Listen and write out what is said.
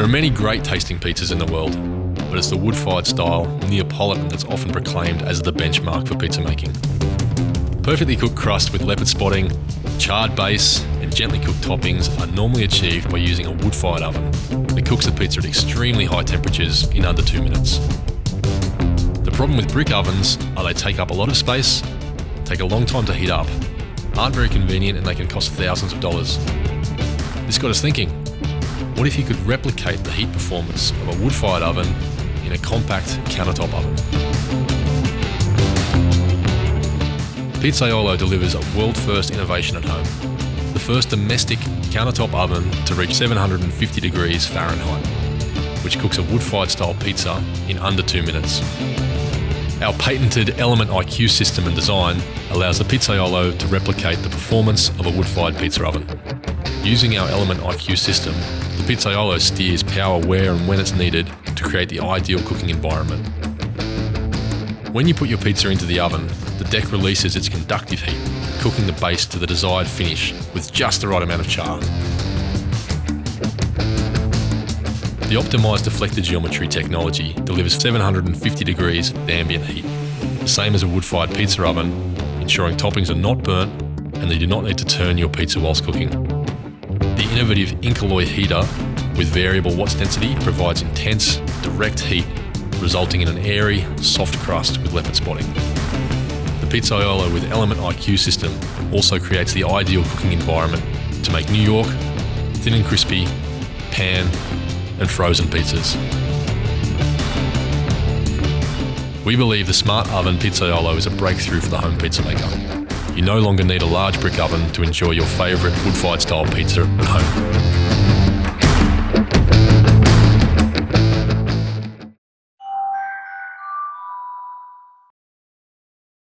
There are many great tasting pizzas in the world, but it's the wood-fired style Neapolitan that's often proclaimed as the benchmark for pizza making. Perfectly cooked crust with leopard spotting, charred base, and gently cooked toppings are normally achieved by using a wood-fired oven that cooks the pizza at extremely high temperatures in under 2 minutes. The problem with brick ovens are they take up a lot of space, take a long time to heat up, aren't very convenient, and they can cost thousands of dollars. This got us thinking, what if you could replicate the heat performance of a wood-fired oven in a compact countertop oven? Pizzaiolo delivers a world-first innovation at home. The first domestic countertop oven to reach 750 degrees Fahrenheit, which cooks a wood-fired style pizza in under 2 minutes. Our patented Element IQ system and design allows the Pizzaiolo to replicate the performance of a wood-fired pizza oven. Using our Element IQ system, the Pizzaiolo steers power where and when it's needed to create the ideal cooking environment. When you put your pizza into the oven, the deck releases its conductive heat, cooking the base to the desired finish with just the right amount of char. The optimised deflector geometry technology delivers 750 degrees of ambient heat, the same as a wood-fired pizza oven, ensuring toppings are not burnt and they do not need to turn your pizza whilst cooking. The innovative incoloy heater with variable watts density provides intense, direct heat, resulting in an airy, soft crust with leopard spotting. The Pizzaiolo with Element IQ system also creates the ideal cooking environment to make New York, thin and crispy, pan, and frozen pizzas. We believe the Smart Oven Pizzaiolo is a breakthrough for the home pizza maker. You no longer need a large brick oven to enjoy your favourite wood-fired style pizza at home.